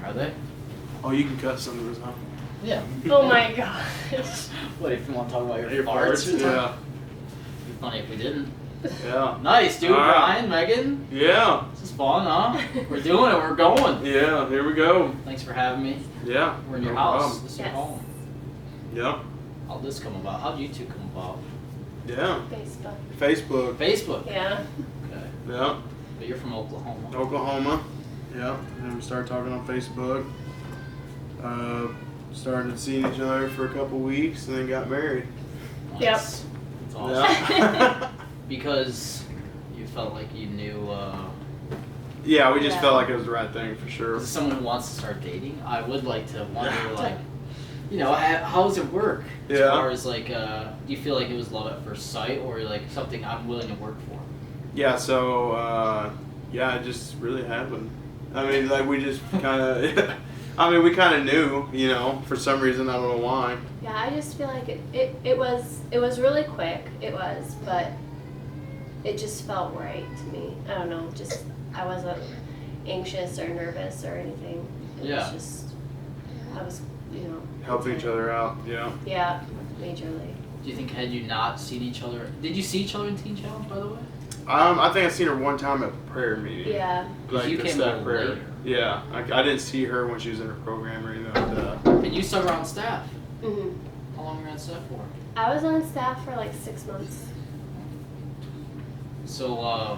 Are they? Oh, you can cut some of this, huh? Yeah. Oh my gosh. What, if you want to talk about your farts? farts? Yeah. It'd be funny if we didn't. Yeah. Nice, dude. All right. Bryan, Megan. Yeah. This is fun, huh? We're doing it. We're going. Yeah, here we go. Thanks for having me. Yeah. We're in your no house. problem. This is Yes. your home. Yeah. How'd this come about? How'd you two come about? Yeah. Facebook. Facebook. Facebook. Yeah. Okay. Yeah. But you're from Oklahoma. Oklahoma. Yeah. And we started talking on Facebook. Started seeing each other for a couple weeks and then got married. Nice. Yep. That's awesome. Yeah. Because you felt like you knew. Yeah, we just Yeah. felt like it was the right thing for sure. As someone who wants to start dating, I would like to wonder, like, you know, how does it work? As Yeah. far as like, do you feel like it was love at first sight, or like something I'm willing to work for? Yeah, so, yeah, it just really happened. I mean, like, we just kind of, I mean, we kind of knew, you know, for some reason, I don't know why. Yeah, I just feel like it was really quick. It was, but it just felt right to me. I don't know, just I wasn't anxious or nervous or anything. It Yeah. was just I was, you know, Helping each other out, yeah. Yeah, majorly. Do you think had you not seen each other, did you see each other in Teen Challenge, by the way? I think I seen her one time at prayer meeting. Yeah. Like You the came a staff little prayer. later. Yeah, I didn't see her when she was in her program or anything like that. And you stuck around staff. Mhm. How long were you on staff for? I was on staff for like 6 months. So, I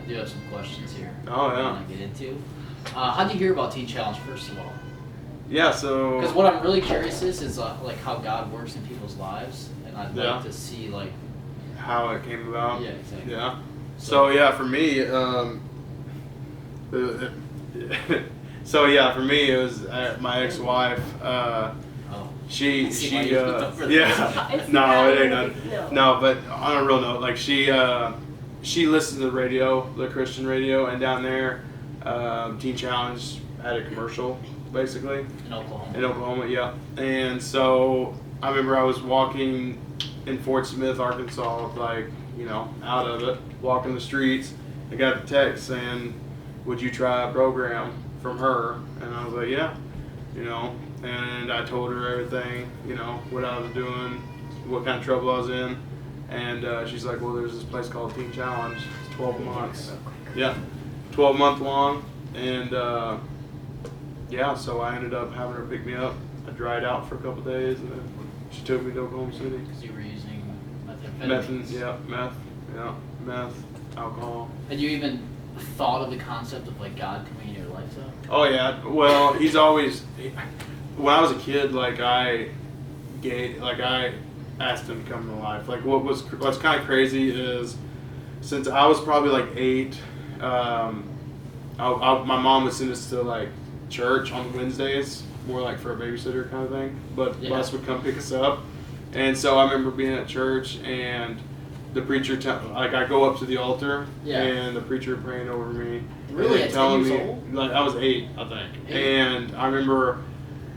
do have some questions here. Oh, I yeah. want to get into. How did you hear about Teen Challenge, first of all? Yeah, so. Because what I'm really curious is like how God works in people's lives, and I'd Yeah. like to see like. How it came about. Yeah, exactly. Yeah. So yeah, for me, so yeah, for me it was my ex-wife. Oh. She See why you picked up for this. yeah. It's No, not it ain't a none. big deal. No, but on a real note, like she listened to the radio, the Christian radio, and down there, Teen Challenge had a commercial basically In Oklahoma. in Oklahoma. Yeah, and so I remember I was walking in Fort Smith, Arkansas, like, you know, out of it, walking the streets. I got the text saying, "Would you try a program?" from her, and I was like, "Yeah," you know. And I told her everything, you know, what I was doing, what kind of trouble I was in, and she's like, "Well, there's this place called Teen Challenge. It's 12 months, yeah, 12-month long," and yeah, so I ended up having her pick me up. I dried out for a couple days, and then she took me to Oklahoma City. Because you were using methamphetamines. Meth, alcohol. Had you even thought of the concept of like God coming into your life though? Oh yeah, well, he's always. When I was a kid, like I asked him to come to life. Like what's kind of crazy is, since I was probably like 8, my mom would send us to like church on Wednesdays, more like for a babysitter kind of thing. But Yeah. bus would come pick us up, and so I remember being at church and the preacher, like I go up to the altar, Yeah. and the preacher praying over me, Really? and At 10 telling years me, old? like I was 8, I think, 8? and I remember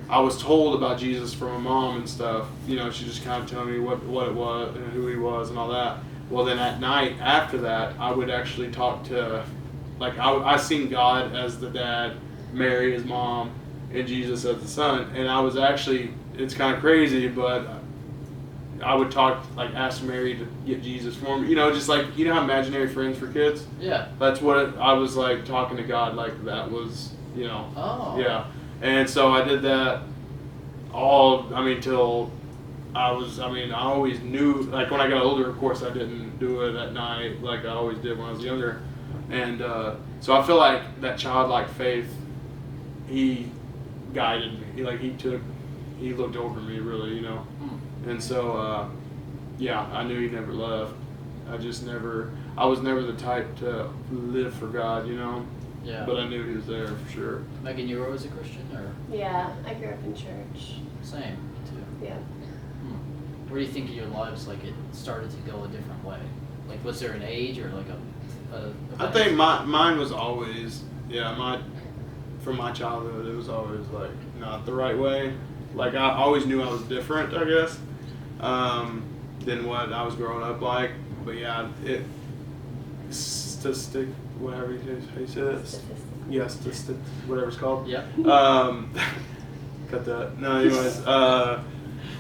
I was told about Jesus from my mom and stuff. You know, she just kind of telling me what it was and who he was and all that. Well, then at night after that, I would actually talk to, like I seen God as the dad, Mary as mom, and Jesus as the son, and I was actually, it's kind of crazy, but I would talk, like ask Mary to get Jesus for me. You know, just like, you know how imaginary friends for kids? Yeah. That's what I was like talking to God, like that was, you know. Oh. Yeah. And so I did that till I always knew, like when I got older, of course I didn't do it at night like I always did when I was younger. And so I feel like that childlike faith, he guided me. He looked over me really, you know. And so, yeah, I knew he never left. I was never the type to live for God, you know. Yeah. But I knew he was there for sure. Megan, you were always a Christian, or Yeah, I grew up in church. same? Me too. Yeah. Where do you think in your lives like it started to go a different way? Like, was there an age or like a I think mine was always, from my childhood, it was always like not the right way. Like I always knew I was different, I guess, than what I was growing up like. But yeah, whatever you say it. Yes, whatever it's called. Yeah. Cut that. No, anyways.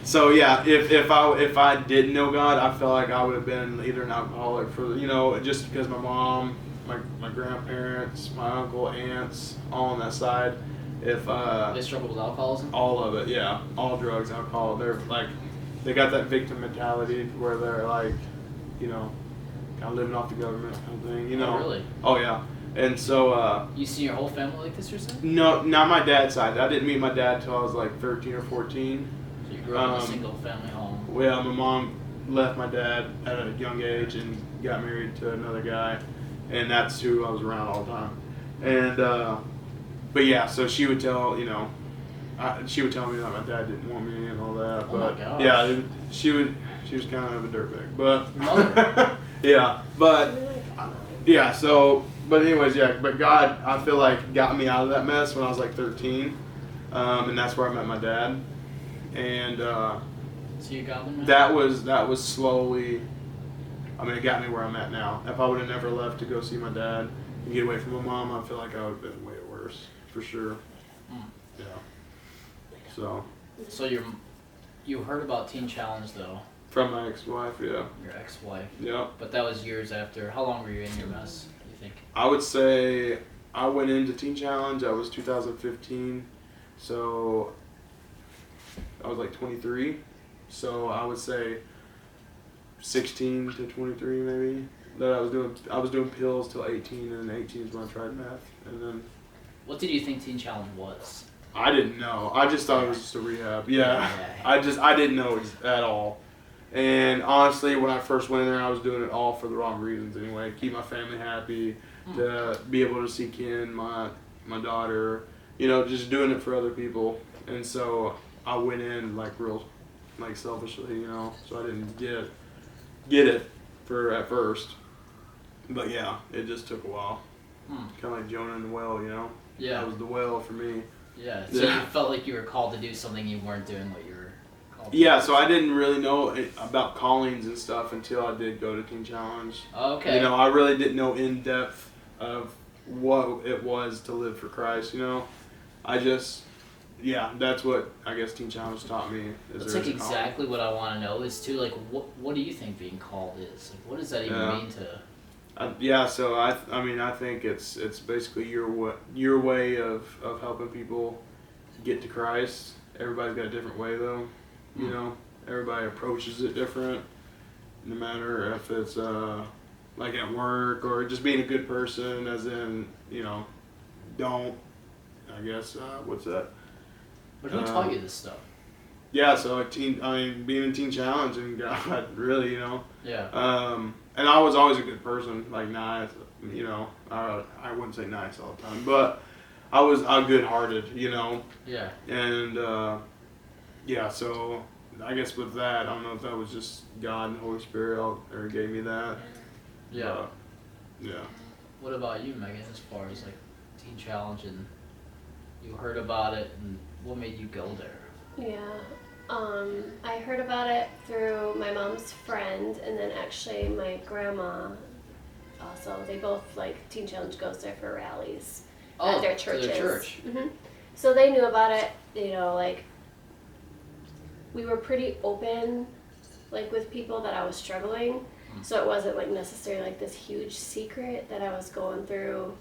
So yeah, if I didn't know God, I felt like I would have been either an alcoholic for just because my mom, my grandparents, my uncle, aunts, all on that side. If They struggle with alcoholism. all of it, yeah, all drugs, alcohol. They're like, they got that victim mentality where they're like, kind of living off the government kind of thing. Oh, really? Oh yeah. And so, You see your whole family like this, you're saying? no, not my dad's side. I didn't meet my dad till I was like 13 or 14. So you grew up in a single family home. Well, my mom left my dad at a young age and got married to another guy, and that's who I was around all the time. And, but yeah, so she would tell, she would tell me that my dad didn't want me and all that. Oh But my gosh. yeah, she was kind of a dirtbag. But Mother. yeah, but yeah, so. But anyways, yeah, but God, I feel like, got me out of that mess when I was like 13, and that's where I met my dad, and So you got them? that was slowly, it got me where I'm at now. If I would have never left to go see my dad and get away from my mom, I feel like I would have been way worse, for sure. Yeah. So you heard about Teen Challenge though? From my ex-wife, yeah. Your ex-wife. Yeah. But that was years after. How long were you in your mess, you think? I would say I went into Teen Challenge, I was 2015, so I was like 23, so I would say 16 to 23 maybe, that I was doing pills till 18, and then 18 is when I tried meth, and then... What did you think Teen Challenge was? I didn't know, I just thought it was just a rehab, yeah. I didn't know at all. And honestly, when I first went in there, I was doing it all for the wrong reasons anyway. Keep my family happy, to be able to see Ken, my daughter, just doing it for other people. And so I went in real selfishly, so I didn't get it at first. But yeah, it just took a while. Kind of like Jonah in the well, Yeah. That was the well for me. Yeah. So you felt like you were called to do something you weren't doing what you were called to Yeah, do. so I didn't really know about callings and stuff until I did go to Teen Challenge. Oh, okay. I really didn't know in depth of what it was to live for Christ, I just, that's what I guess Teen Challenge taught me. That's exactly what I want to know is too, what do you think being called is? What does that even mean to... So I think it's basically your way of helping people get to Christ. Everybody's got a different way though, Everybody approaches it different, no matter if it's like at work or just being a good person, as in don't, I guess, what's that? But who taught you this stuff? Yeah, so being in Teen Challenge and God, really, Yeah. And I was always a good person, nice, I wouldn't say nice all the time, but I was good-hearted, Yeah. And, so I guess with that, I don't know if that was just God and the Holy Spirit or gave me that. Yeah. Yeah. What about you, Megan, as far as Teen Challenge, and you heard about it, and what made you go there? Yeah. I heard about it through my mom's friend, and then actually my grandma also. They both, Teen Challenge goes there for rallies at their churches. Their church. Mm-hmm. So they knew about it, we were pretty open, with people that I was struggling. So it wasn't, necessarily, this huge secret that I was going through,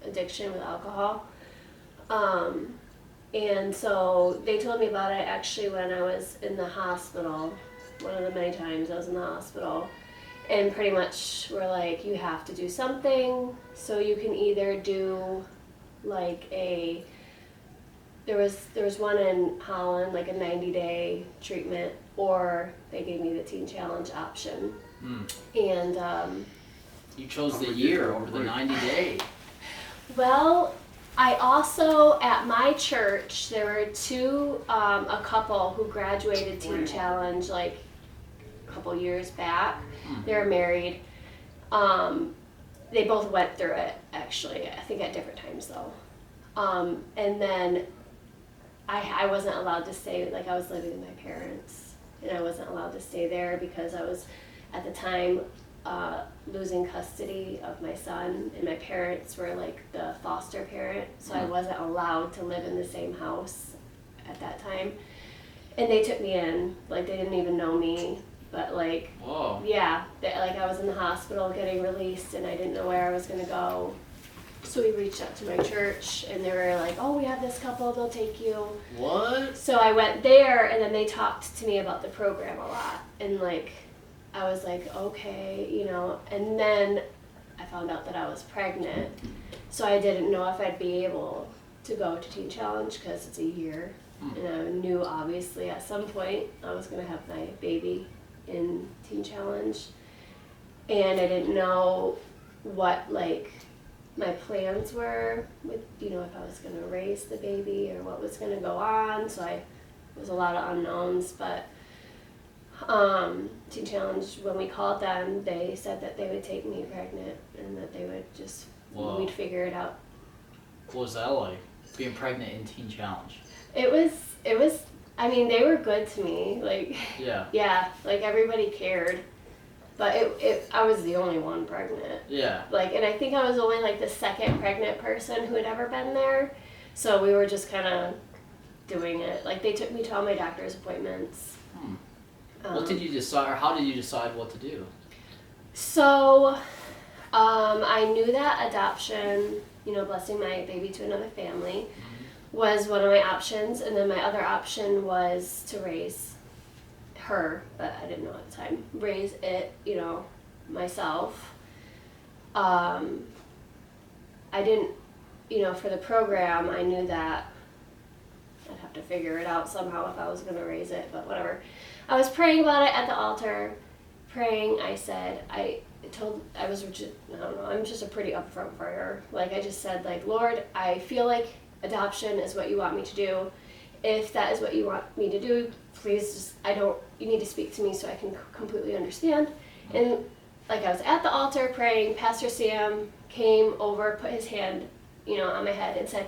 addiction with alcohol. And so they told me about it actually when I was in the hospital, one of the many times I was in the hospital, and pretty much were like, you have to do something. So you can either do there was one in Holland, a 90-day treatment, or they gave me the Teen Challenge option. And you chose the year over the 90-day. Well, I also, at my church, there were a couple who graduated Teen Challenge a couple years back. They were married. They both went through it, actually, I think at different times though. And then I wasn't allowed to stay, I was living with my parents, and I wasn't allowed to stay there because I was, at the time, losing custody of my son, and my parents were like the foster parent, so I wasn't allowed to live in the same house at that time. And they took me in, like they didn't even know me, but like, Whoa. yeah, like I was in the hospital getting released and I didn't know where I was gonna go. So we reached out to my church and they were like, oh, we have this couple, they'll take you. What? So I went there and then they talked to me about the program a lot. And like, I was like, okay, you know, and then I found out that I was pregnant. So I didn't know if I'd be able to go to Teen Challenge because it's a year. And I knew obviously at some point I was going to have my baby in Teen Challenge. And I didn't know what like my plans were with, you know, if I was going to raise the baby or what was going to go on. So there was a lot of unknowns, but Teen Challenge, when we called them, they said that they would take me pregnant and that they would just, we'd figure it out. What was that like, being pregnant in Teen Challenge? It was, I mean, they were good to me, like, Yeah. like everybody cared, but I was the only one pregnant. Yeah. Like, and I think I was only like the second pregnant person who had ever been there, so we were just kind of doing it. Like, they took me to all my doctor's appointments. What did you decide, or how did you decide what to do? So, I knew that adoption, you know, blessing my baby to another family, was one of my options, and then my other option was to raise her, but I didn't know at the time, raise it, you know, myself. I didn't, you know, for the program, I knew that I'd have to figure it out somehow if I was going to raise it, but whatever. I was praying about it at the altar, praying. I said, I don't know, I'm just a pretty upfront prayer. Like, I just said, like, Lord, I feel like adoption is what you want me to do. If that is what you want me to do, please just, you need to speak to me so I can completely understand. And like, I was at the altar praying, Pastor Sam came over, put his hand, you know, on my head and said,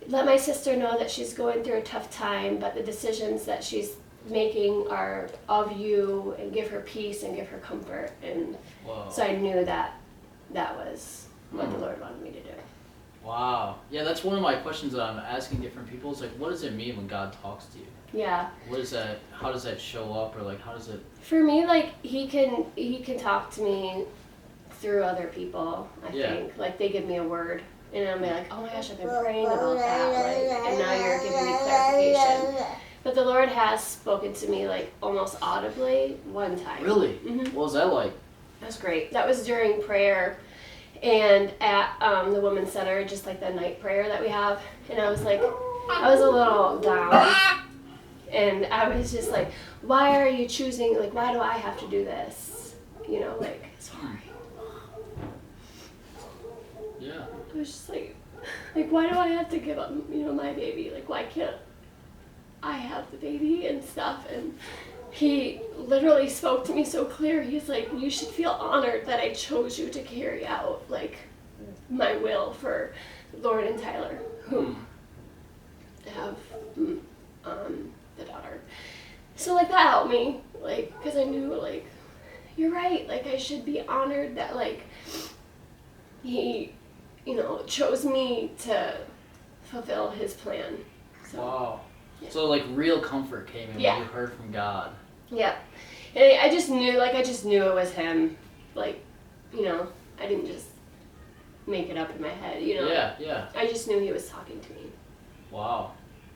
let my sister know that she's going through a tough time, but the decisions that she's making are of you, and give her peace and give her comfort. And so I knew that was what the Lord wanted me to do. Wow. Yeah, that's one of my questions that I'm asking different people. It's like, what does it mean when God talks to you? Yeah. What is that? How does that show up, or like, how does it? For me, like, he can talk to me through other people. I think, like, they give me a word, and I'll be like, oh my gosh, I've been praying about that, like, and now you're giving me clarification. But the Lord has spoken to me like almost audibly one time. Really? Mm-hmm. What was that like? That was great. That was during prayer. And at the Women's Center, just like the night prayer that we have. And I was like, I was a little down. And I was just like, why are you choosing, like, why do I have to do this? You know, like, sorry. Yeah. I was just like, why do I have to give up, you know, my baby? Like, why can't I have the baby and stuff? And he literally spoke to me so clear. He's like, you should feel honored that I chose you to carry out, like, my will for Lauren and Tyler, who have the daughter. So, like, that helped me, like, because I knew, like, you're right. Like, I should be honored that, like, he, you know, chose me to fulfill his plan. So, wow. Yeah. So, like, real comfort came in when you heard from God. Yeah. And I just knew it was him. Like, you know, I didn't just make it up in my head, you know. Yeah. I just knew he was talking to me. Wow.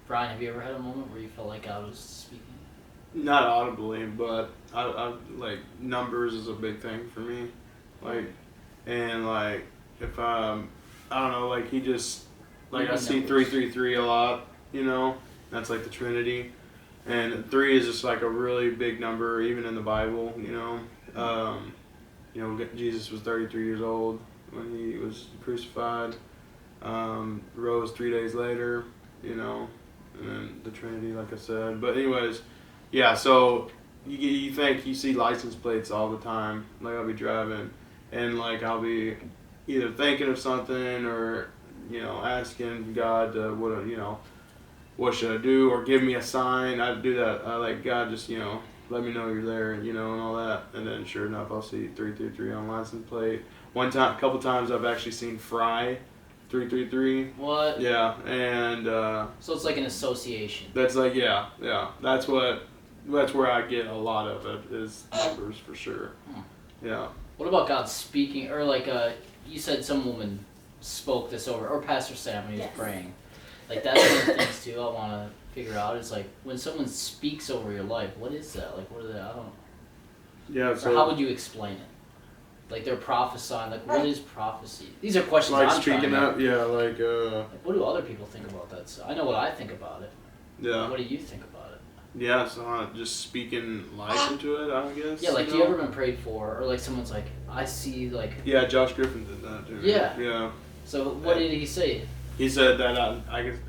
Brian, have you ever had a moment where you felt like God was speaking? Not audibly, but I like, numbers is a big thing for me. Like, and like, if I don't know, like, he just, like, I see 333 a lot, you know. That's like the Trinity. And 3 is just like a really big number, even in the Bible, you know. You know, Jesus was 33 years old when he was crucified. Rose 3 days later, you know, and then the Trinity, like I said. But anyways, yeah, so you think, you see license plates all the time. Like, I'll be driving, and like, I'll be either thinking of something or, you know, asking God, what should I do, or give me a sign. I do that. I like God, just, you know, let me know you're there, you know, and all that. And then sure enough, I'll see 333 on license plate. One time, a couple times, I've actually seen Fry 333. What? Yeah, and So it's like an association. that's like that's where I get a lot of it is numbers for sure. Yeah. What about God speaking, or like you said some woman spoke this over, or Pastor Sam when he was praying. Like that's one of the things too I want to figure out is like when someone speaks over your life, what is that? Like what are they? I don't. Yeah. Or So how would you explain it? Like they're prophesying. Like what is prophecy? These are questions like I'm speaking trying to. up, yeah, like Like what do other people think about that? So I know what I think about it. yeah. What do you think about it? Yeah, so just speaking life into it, I guess. Yeah, like you do you know? ever been prayed for, or like someone's like, I see like. Yeah, Josh Griffin did that too. Yeah. Yeah. So what did he say? He said that I could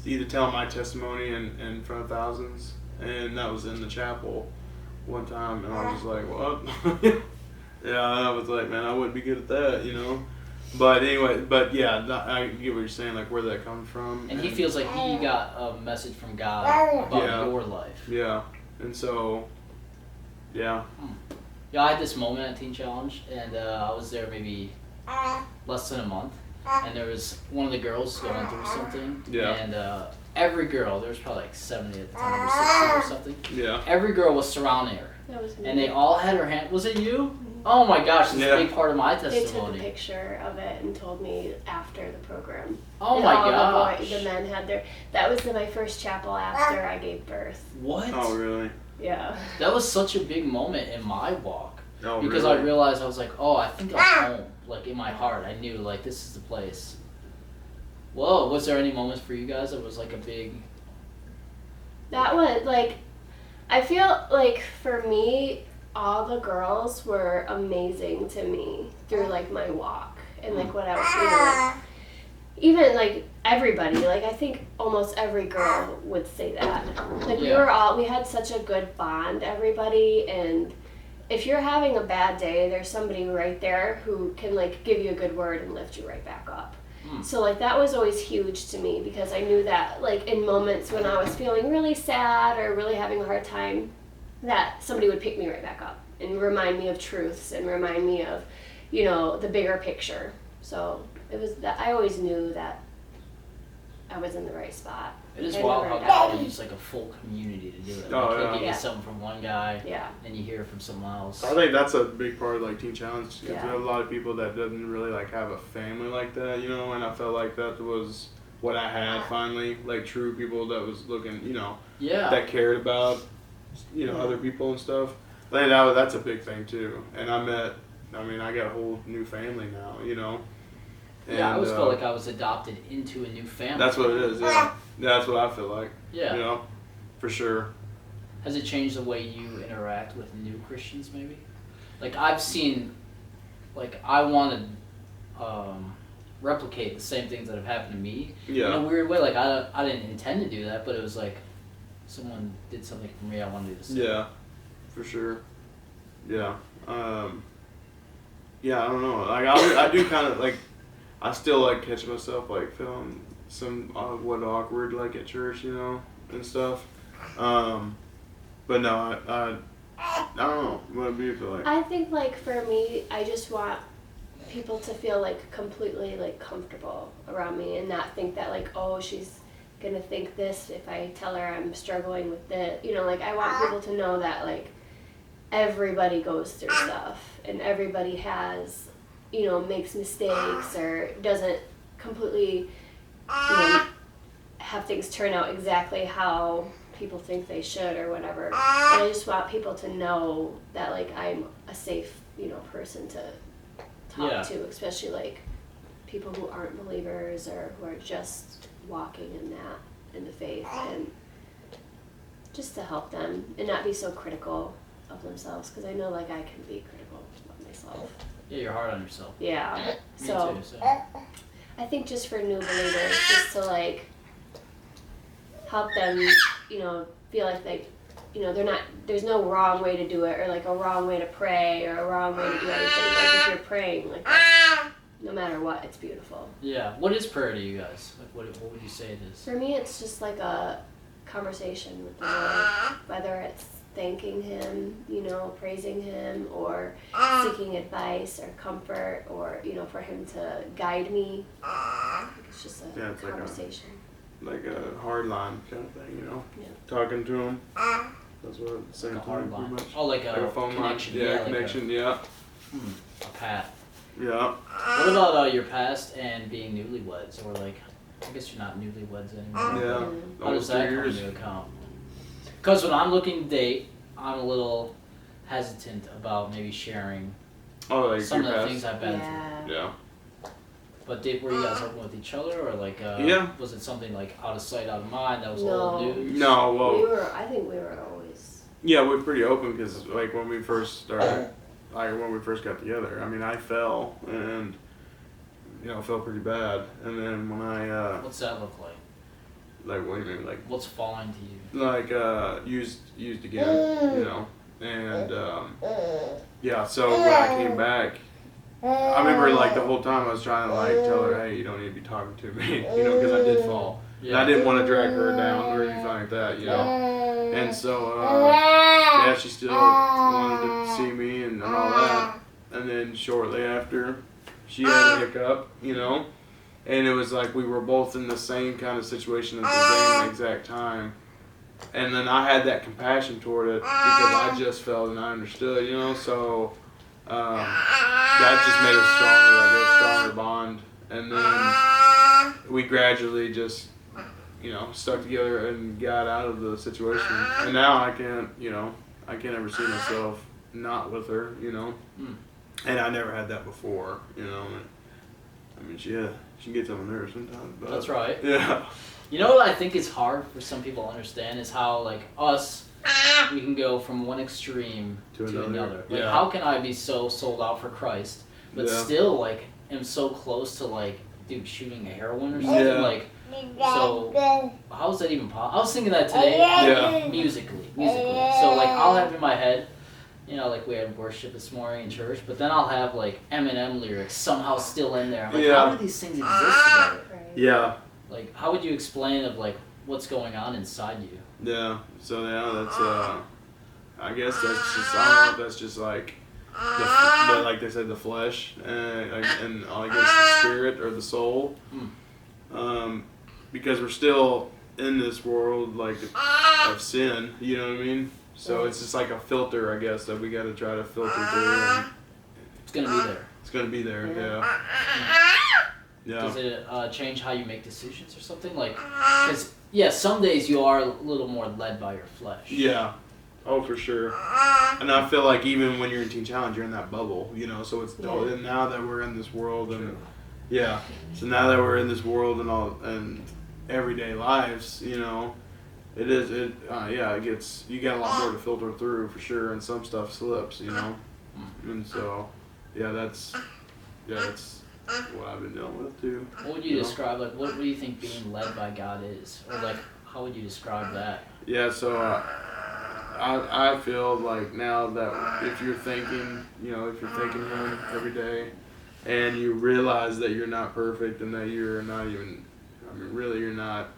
either tell my testimony in front of thousands, and that was in the chapel one time, and I was just like, what? Yeah, I was like, man, I wouldn't be good at that, you know. But anyway, but yeah, I get what you're saying, like where that comes from. And he feels like he got a message from God about Yeah. your life. Yeah, and so, yeah. Yeah, I had this moment at Teen Challenge, and I was there maybe less than a month, and there was one of the girls going through something, Yeah. and every girl, there was probably like 70 at the time, or 60 or something, Yeah. every girl was surrounding her, That was me. and they all had her hand. Was it you? Oh my gosh, this is Yeah. a big part of my They took a testimony. picture of it and told me after the program. Oh And my all gosh. The men had their. That was my first chapel after I gave birth. What? Oh, really? Yeah. That was such a big moment in my walk. Oh, Because really? I realized I was like, oh, I think I'm home. Like in my heart, I knew like this is the place. Whoa, was there any moments for you guys that was like a big? That was like, I feel like for me, all the girls were amazing to me through like my walk and like what I was, you know, like, even like everybody, like I think almost every girl would say that. Like we had such a good bond, everybody, and if you're having a bad day, there's somebody right there who can like give you a good word and lift you right back up. So like that was always huge to me because I knew that like in moments when I was feeling really sad or really having a hard time, that somebody would pick me right back up and remind me of truths and remind me of, you know, the bigger picture. So it was that I always knew that I was in the right spot. It is I wild never how doubted. God used like a full community to do it. Oh, Like, he'll yeah. give you Yeah. something from one guy, Yeah. and you hear it from someone else. I think that's a big part of like Teen Challenge. 'Cause Yeah. there are a lot of people that doesn't really like have a family like that, you know. And I felt like that was what I had finally, like true people that was looking, you know, Yeah. that cared about, you know, other people and stuff. I think that's a big thing too. And I got a whole new family now, you know. And, Yeah, I always felt like I was adopted into a new family. that's what it is. Yeah, that's what I feel like. Yeah. You know, for sure. Has it changed the way you interact with new Christians, maybe? Like, I've seen, like, I want to replicate the same things that have happened to me Yeah. in a weird way. Like, I didn't intend to do that, but it was like someone did something for me, I want to do the same. Yeah, for sure. Yeah. Yeah, I don't know. Like, I do kind of, like, I still, like, catch myself, like, feeling what awkward, like, at church, you know, and stuff. But no, I don't know. What do you feel like? I think like for me, I just want people to feel like completely like comfortable around me and not think that like, oh, she's gonna think this if I tell her I'm struggling with this. You know, like I want people to know that like everybody goes through stuff and everybody has, you know, makes mistakes or doesn't completely, you know, have things turn out exactly how people think they should or whatever. And I just want people to know that like I'm a safe, you know, person to talk to, especially like people who aren't believers or who are just walking in the faith, and just to help them and not be so critical of themselves, because I know like I can be critical of myself. Yeah, you're hard on yourself. Yeah. Me So too, so. I think just for new believers, just to like help them, you know, feel like they, you know, there's no wrong way to do it or like a wrong way to pray or a wrong way to do anything. Like if you're praying, like that's, no matter what, it's beautiful. Yeah. What is prayer to you guys? Like, what would you say it is? For me, it's just like a conversation with the Lord, whether it's thanking him, praising him, or seeking advice or comfort, or, for him to guide me. It's just a it's conversation. Like a hard line kind of thing, Yeah. talking to him. That's what I'm saying. Like a hard pretty line. much. Oh, like a phone connection. line. Yeah, like connection. Yeah. A path. Yeah. What about your past and being newlyweds, or like, I guess you're not newlyweds anymore. Yeah. How does Almost that 2 come years. into account? Because when I'm looking to date, I'm a little hesitant about maybe sharing Oh, like some your of the past. things I've been Yeah. Yeah. through. But were you guys open with each other, or like, Yeah. was it something like out of sight, out of mind? That was No. old news. No. Well. I think we were always. Yeah, we're pretty open because like when we first started, like when we first got together. I mean, I fell and felt pretty bad. And then when I What's that look like? like what do you mean like What's falling to you? like used again, and yeah. So when I came back, I remember like the whole time I was trying to like tell her, hey, you don't need to be talking to me, because I did fall. And I didn't want to drag her down or anything like that, And so yeah, she still wanted to see me and all that. And then shortly after, she had a hiccup, and it was like we were both in the same kind of situation at the same exact time. And then I had that compassion toward it because I just felt and I understood, so that just made us stronger bond. And then we gradually just, stuck together and got out of the situation. And now I can't ever see myself not with her, And I never had that before, I mean, she gets on my nerves sometimes. But That's right. Yeah. You know what I think is hard for some people to understand is how, like, us, we can go from one extreme to another. Like, how can I be so sold out for Christ, but still, like, am so close to, like, dude, shooting heroin or something? Yeah. Like, so, how is that even possible? I was thinking that today, musically. So, like, I'll have in my head, like we had worship this morning in church, but then I'll have, like, Eminem lyrics somehow still in there. I'm like, how do these things exist together? Right. Yeah. Like, how would you explain of, like, what's going on inside you? Yeah. So that's I guess that's just I don't know if that's just like like they said the flesh and I guess the spirit or the soul. Because we're still in this world like of sin, you know what I mean? So it's just like a filter, I guess, that we got to try to filter through. And It's gonna be there. it's gonna be there, yeah. Yeah. Does it change how you make decisions or something? Like, because, some days you are a little more led by your flesh. Yeah. Oh, for sure. And I feel like even when you're in Teen Challenge, you're in that bubble, So it's and now that we're in this world and so now that we're in this world and all and everyday lives, it gets you got a lot more to filter through for sure, and some stuff slips, and so that's what I've been dealing with too. What would you describe, like, what do you think being led by God is? Or, like, how would you describe that? Yeah, so I feel like now that if you're thinking Him every day, and you realize that you're not perfect and that you're not even, really you're not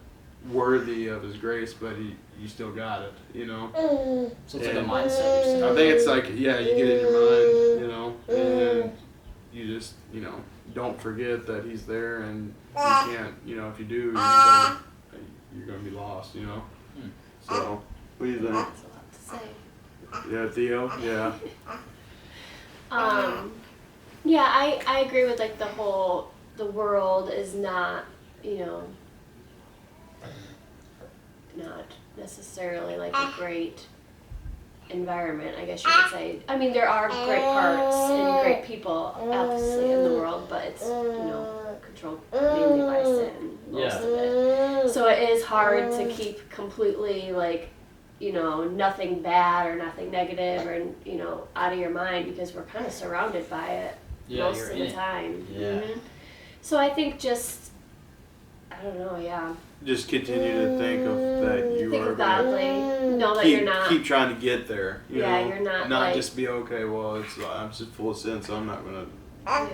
worthy of His grace, but you still got it, So it's like a mindset you're saying. I think it's like, you get in your mind, and you just, don't forget that He's there, and you can't, if you do, you're gonna be lost, So, what do you think? That's a lot to say. Yeah, Theo? Yeah. I agree with like the world is not, not necessarily like a great environment, I guess you could say. I mean, there are great parts and great people obviously in the world, but it's, controlled mainly by sin, most of it. So it is hard to keep completely like, nothing bad or nothing negative or, out of your mind, because we're kind of surrounded by it most of the time. Yeah. So I think just, I don't know, Just continue to think of that you think are of godly, know that you're not. Keep trying to get there. You know? You're not like, just be okay. Well, I'm just full of sin, so I'm not gonna. Yeah.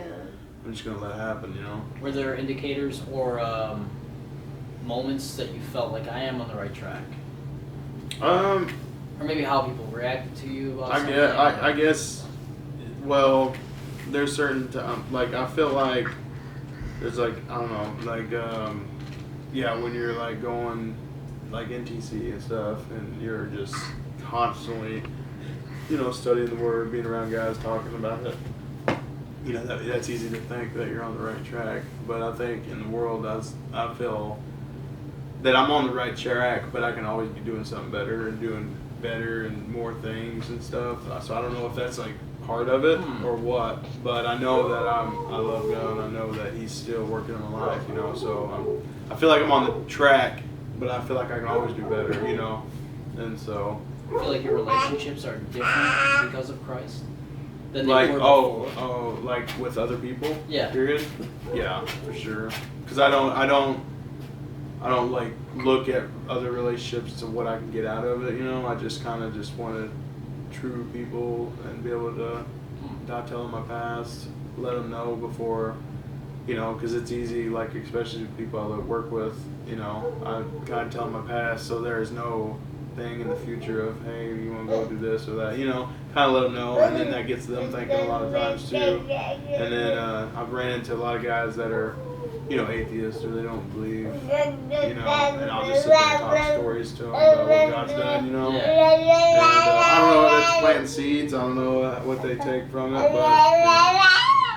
I'm just gonna let it happen. Were there indicators or moments that you felt like I am on the right track? Or maybe how people reacted to you about I something? guess, I guess, well, there's certain, like, I feel like there's, like, I don't know, like, yeah, when you're, like, going, like, NTC and stuff, and you're just constantly, you know, studying the Word, being around guys talking about it, you know, that's easy to think that you're on the right track. But I think in the world, I feel that I'm on the right track, but I can always be doing something better and doing better and more things and stuff. So I don't know if that's like part of it or what, but I know that I love God and I know that He's still working in my life, you know. So I feel like I'm on the track, but I feel like I can always do better, you know. And so I feel like your relationships are different because of Christ than they like were before. like with other people. Yeah. Period. Yeah, for sure. Because I don't like look at other relationships to what I can get out of it, you know. I just kind of just wanted true people and be able to not tell them my past, let them know before, you know, because it's easy, like especially people I work with, you know, I kind of tell them my past, so there's no thing in the future of, hey, you want to go do this or that, you know, kind of let them know, and then that gets them thinking a lot of times too. And then I've ran into a lot of guys that are, you know, atheists or they don't believe, you know, and I'll just sit there and talk stories to them about what God's done, you know. Yeah. And I don't know if that's planting seeds. I don't know what they take from it, but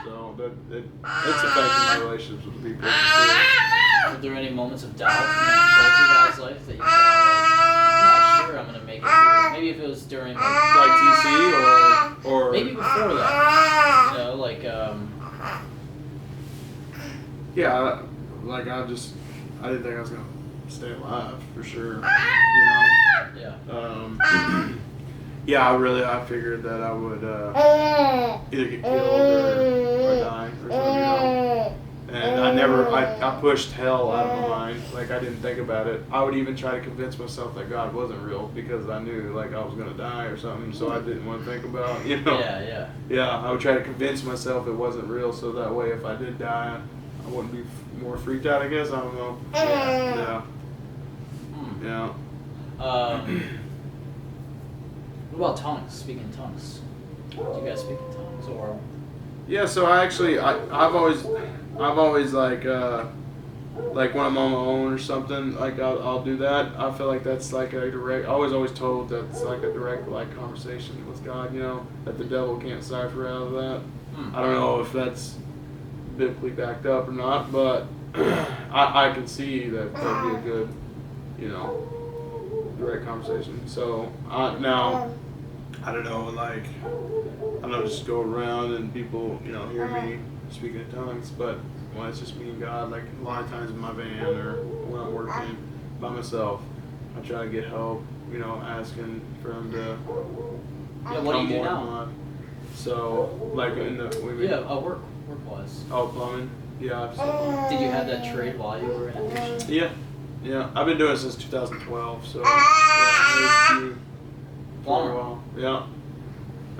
you know, so it's affecting my relationships with people. For sure. Were there any moments of doubt in both your guys' life that you thought, like, I'm not sure I'm gonna make it here? Maybe if it was during Like TC or maybe before that, you know, like yeah, like I didn't think I was gonna stay alive for sure, you know. yeah. Yeah, I figured that I would either get killed or die or something, you know. And I pushed hell out of my mind. Like I didn't think about it. I would even try to convince myself that God wasn't real because I knew like I was gonna die or something. So I didn't want to think about, you know. Yeah. Yeah, I would try to convince myself it wasn't real, so that way if I did die, I wouldn't be more freaked out. I guess I don't know. Yeah. What about tongues? Speaking tongues. Do you guys speak in tongues or? Yeah, so I've always like when I'm on my own or something, like I'll do that. I feel like that's like a direct. I was always told that's like a direct like conversation with God, you know, that the devil can't cipher out of that. I don't know if that's biblically backed up or not, but I can see that that'd be a good, you know, direct conversation. So now I don't know, like I don't just go around and people, you know, hear me speaking in tongues, but when it's just me and God, like a lot of times in my van or when I'm working by myself, I try to get help, you know, asking for him to What do you do more in now? my life. So like in the Work wise. Oh, plumbing. Yeah. So, Did you have that trade while you were in aviation? yeah. I've been doing it since 2012. So yeah, for a Plumber. while. Yeah.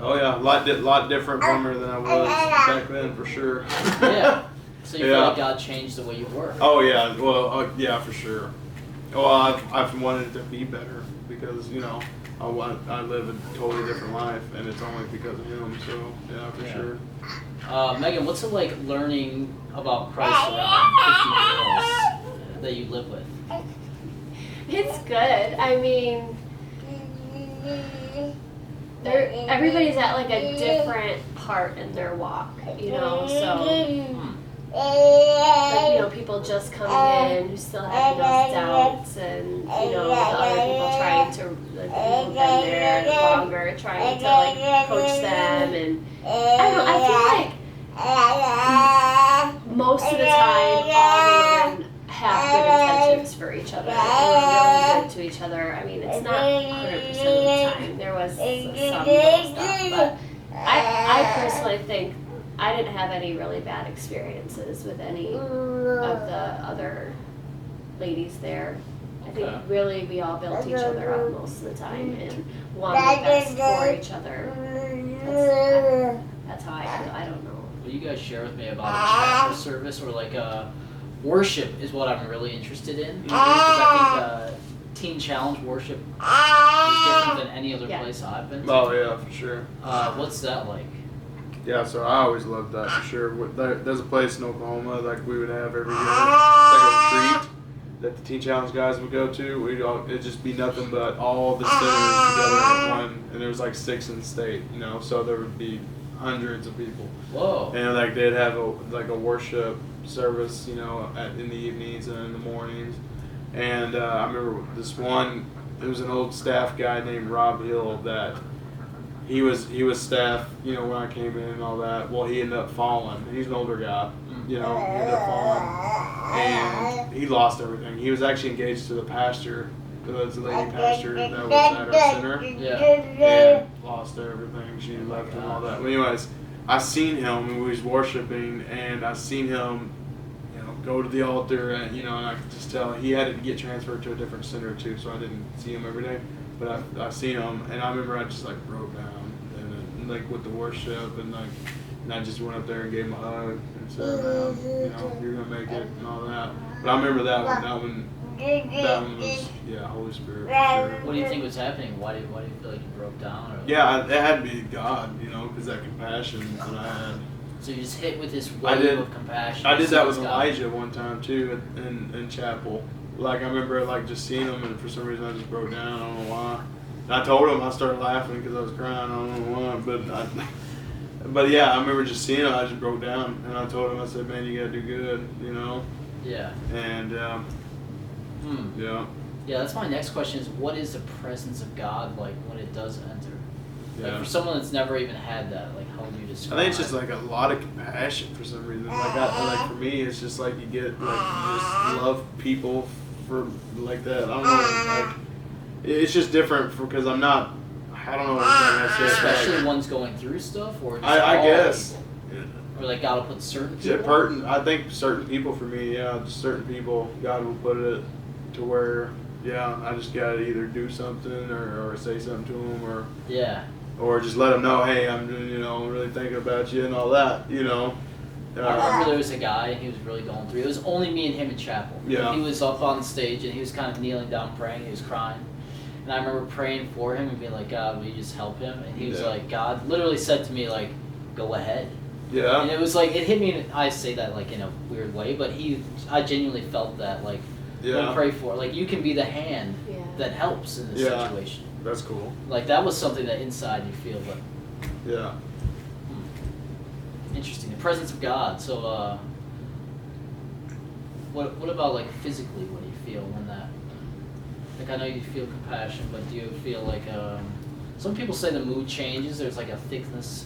Oh yeah, lot different plumber than I was back then for sure. Yeah. So you feel Yeah. like God changed the way you work? Oh yeah, well yeah for sure. Well, I've wanted it to be better because you know I live a totally different life and it's only because of him. So yeah, for sure. Megan, what's it like learning about Christ around 50 girls that you live with? It's good. I mean, everybody's at like a different part in their walk, you know, so like, you know, people just coming in who still have those doubts and, you know, the other people trying to, like, who've been there longer, trying to like coach them, and I don't know, I feel like most of the time all the women have good intentions for each other and are really good to each other. I mean, it's not 100% of the time. There was some little stuff, but I personally think I didn't have any really bad experiences with any of the other ladies there. I think really we all built each other up most of the time and wanted the best for each other. That's how I feel. I don't know. Will you guys share with me about a chapel service or like worship is what I'm really interested in. Because I think teen Challenge worship is different than any other place I've been to. Oh yeah, for sure. What's that like? Yeah, so I always loved that for sure. There's a place in Oklahoma like we would have every year. It's like a retreat that the Teen Challenge guys would go to. It'd just be nothing but all the sinners together at one, and there was like 6 in the state, you know. So there would be hundreds of people. Whoa. And like they'd have a worship service, you know, in the evenings and in the mornings. And I remember this one. There was an old staff guy named Rob Hill that. He was staff, you know, when I came in and all that. Well, he ended up falling. He's an older guy, you know. He ended up falling, and he lost everything. He was actually engaged to the pastor, the lady pastor that was at our center. Yeah. And lost everything. She left him and all that. But anyways, I seen him and we was worshiping, and I seen him, you know, go to the altar, and you know, and I could just tell he had to get transferred to a different center too. So I didn't see him every day. But I seen him, and I remember I just like broke down, and like with the worship, and I just went up there and gave him a hug and said, man, you know, you're gonna make it and all that. But I remember that one was Holy Spirit for sure. What do you think was happening? Why do you feel like you broke down? Or? Yeah, it had to be God, you know, because that compassion that I had. So you just hit with this wave of compassion. I did that with Elijah one time too in chapel. Like I remember like just seeing him, and for some reason I just broke down. I don't know why. And I told him, I started laughing because I was crying. I don't know why, but yeah, I remember just seeing him. I just broke down, and I told him, I said, man, you gotta do good, you know. Yeah. And yeah. Yeah, that's my next question is, what is the presence of God like when it does enter? Yeah. Like for someone that's never even had that, like how would you describe? I think it's just like a lot of compassion for some reason. Like for me, it's just like you get like you just love people for like that. I don't know. Like it's just different because I'm not. I don't know what I say. Especially like, one's going through stuff, or just I all guess. people? Or like God will put certain people. I think certain people for me, yeah, just certain people. God will put it to where, yeah, I just gotta either do something or say something to them or just let them know, hey, I'm really thinking about you and all that, you know. I remember there was a guy and he was really going through. It was only me and him in chapel. Yeah. He was up on the stage and he was kind of kneeling down praying. He was crying. And I remember praying for him and being like, God, will you just help him? And he was like, God literally said to me, like, go ahead. Yeah. And it was like, it hit me, I say that like in a weird way, but I genuinely felt that, like, when pray for, like, you can be the hand that helps in this situation. That's cool. Like, that was something that inside you feel, but. Yeah. Interesting. The presence of God. So, what about, like, physically, what do you feel when that, like, I know you feel compassion, but do you feel like, some people say the mood changes, there's, like, a thickness.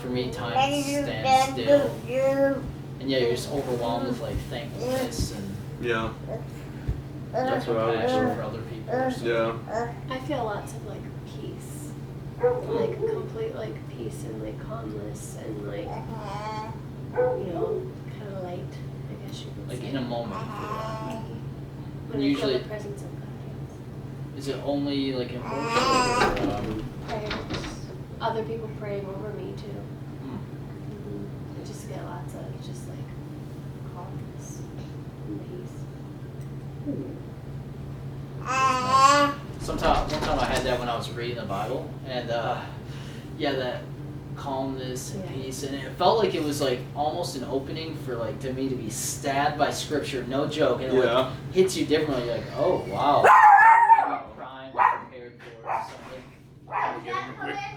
For me, time stands still. And yeah, you're just overwhelmed with, like, thankfulness and that's what I would compassion say. for other people. Or something. I feel lots of like peace, like complete like peace and like calmness and like kind of light. I guess you could Like say. in a moment, you feel that. When usually- I feel the presence of God. Is it only like in worship or? Prayers. Other people praying over me too. Hmm. I just get lots of just like calmness and peace. One time I had that when I was reading the Bible, and that calmness and peace, and it felt like it was like almost an opening for like to me to be stabbed by Scripture, no joke, and it like hits you differently. You're like, oh wow, maybe crying or prepared for something.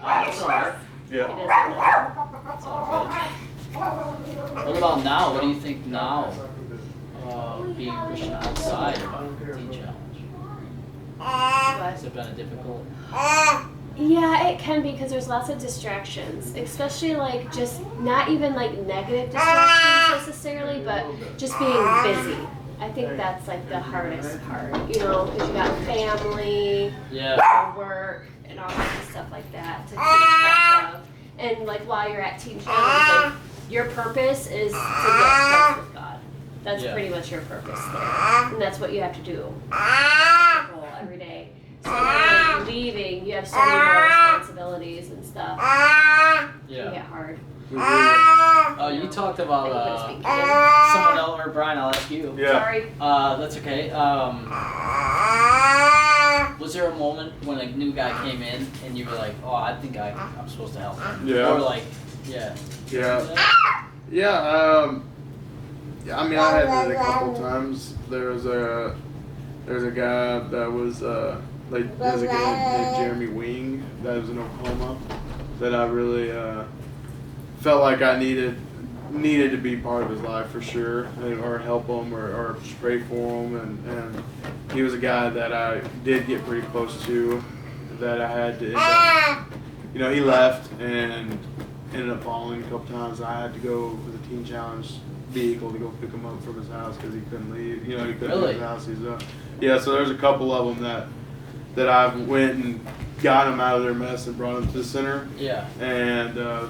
That's all right. That's all good. What about now? What do you think now? Being Christian outside of Teen Challenge. Has it been a difficult? Yeah, it can be because there's lots of distractions, especially like just not even like negative distractions necessarily, but just being busy. I think that's like the hardest part, because you got family, work, and all kinds of stuff like that to keep track of. And like while you're at Teen Challenge, like your purpose is to get close with God. That's pretty much your purpose there, and that's what you have to do every day. So now, like, leaving, you have so many more responsibilities and stuff. It can get hard. You talked about someone else, or Brian, I'll ask you. Yeah. Sorry. That's okay. Was there a moment when a new guy came in and you were like, oh, I think I'm supposed to help him? Yeah. Or like, yeah. Yeah. I mean, I had it a couple times. There's a guy that was there's a guy named Jeremy Wing that was in Oklahoma that I really felt like I needed to be part of his life for sure, or help him or just pray for him, and he was a guy that I did get pretty close to, that I had to end up, he left and ended up falling a couple times. I had to go with the Teen Challenge vehicle to go pick him up from his house because he couldn't leave. He couldn't leave his house. So there's a couple of them that I went and got them out of their mess and brought them to the center. Yeah. And I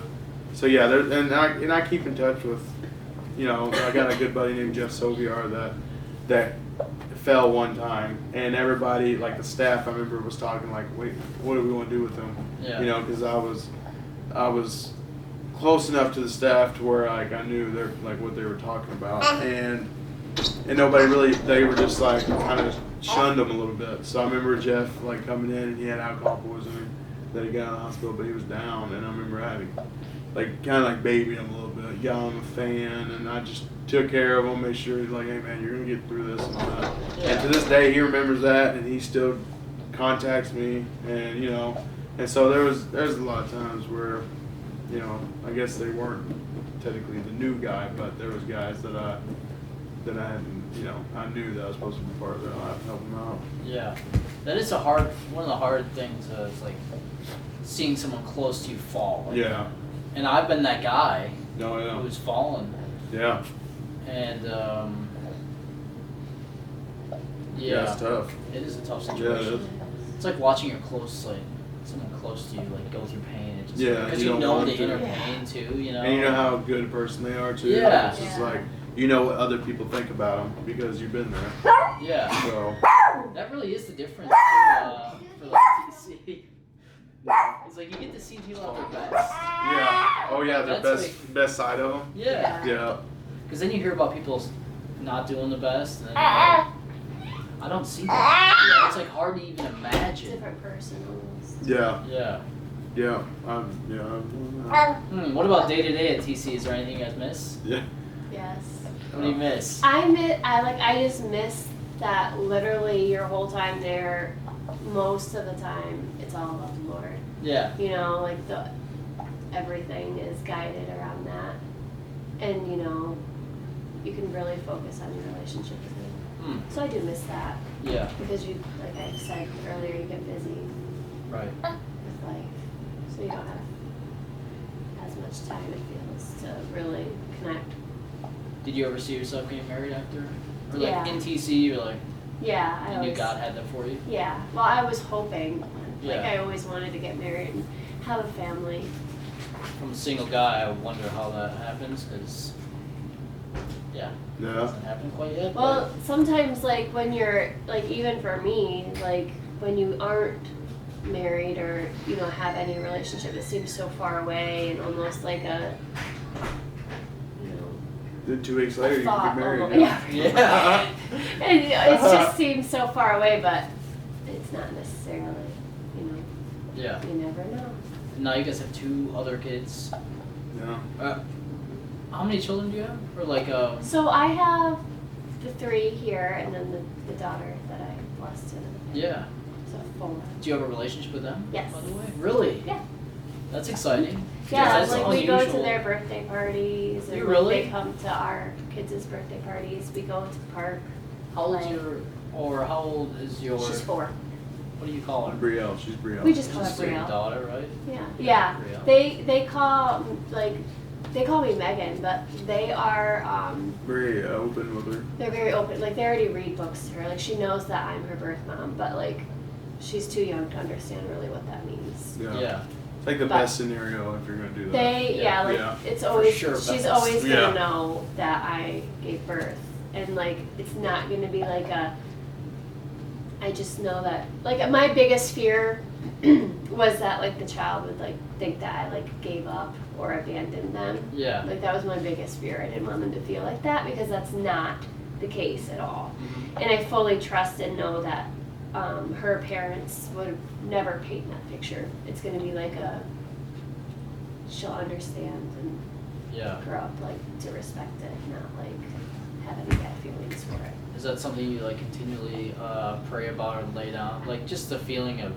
keep in touch with, I got a good buddy named Jeff Soviar that fell one time, and everybody, like the staff, I remember was talking like, wait, what do we want to do with him? Yeah. Because I was close enough to the staff to where like I knew what they were talking about, and nobody really, they were just like kind of shunned him a little bit. So I remember Jeff like coming in and he had alcohol poisoning that he got in the hospital, but he was down, and I remember having like kind of like babying him a little bit, got him a fan, and I just took care of him, made sure he's like, hey man, you're gonna get through this and all that. Yeah. And to this day he remembers that, and he still contacts me, and and so there's a lot of times where I guess they weren't technically the new guy, but there was guys that I knew that I was supposed to be part of their life, help them out. Yeah, that is one of the hard things. Is like seeing someone close to you fall. Like, Yeah. And I've been that guy Yeah. who's fallen. Yeah. And Yeah, it's tough. It is a tough Yeah, situation. it is. It's like watching someone close to you go through pain. It just, because you you don't know want the to. inner pain too. And you know how good a person they are too. Yeah. It's just like what other people think about them because you've been there. Yeah. So That really is the difference for like TC. It's like you get to see people at their best. yeah. Oh yeah, the That's best side of them. Yeah. Yeah. Because then you hear about people not doing the best, and then you're like, I don't see that. It's like hard to even imagine. Different person almost. Yeah. Yeah. Yeah. What about day to day at TC? Is there anything you guys miss? Yeah. Yes. What do you miss? I just miss that literally your whole time there, most of the time, it's all about the Lord. Yeah. Everything is guided around that. And, you can really focus on your relationship with Him. So I do miss that. Yeah. Because like I said earlier, you get busy Right. with life. So you don't have as much time, it feels, to really connect. Did you ever see yourself getting married after? Or Yeah. in TC, you're like, Yeah, you knew God had that for you? Yeah, well, I was hoping. Yeah. I always wanted to get married and have a family. From a single guy, I wonder how that happens, because, it hasn't happened quite yet. Well, sometimes, when you're, even for me, when you aren't married or, have any relationship, it seems so far away and almost like a, Then 2 weeks later, you can thought get married. almost. Yeah. And it just seems so far away, but it's not necessarily, Yeah. you never know. Now you guys have 2 other kids. Yeah. How many children do you have? Or So I have the 3 here, and then the daughter that I blessed in. Yeah. So 4. Do you have a relationship with them? Yes. By the way? Really? Yeah. That's exciting. Yeah, That's we go to unusual. their birthday parties, and You really? they come to our kids' birthday parties. We go to the park. How old is your? She's 4. What do you call her? Brielle. She's Brielle. We just call her Just your Brielle. daughter, right? Yeah. Yeah. Brielle. They call they call me Megan, but they are Very open with her. they're very open. They already read books to her. She knows that I'm her birth mom, but she's too young to understand really what that means. Yeah. It's like the But best scenario if you're gonna do that. They it's always sure, she's best. always Yeah. gonna know that I gave birth, and it's not gonna be I just know that my biggest fear was that the child would think that I gave up or abandoned them. Yeah. That was my biggest fear. I didn't want them to feel like that because that's not the case at all. Mhm. And I fully trust and know that her parents would never paint that picture. It's going to be like she'll understand and Yeah. grow up like to respect it, not like have any bad feelings for it. Is that something you like continually pray about or lay down? Like just the feeling of,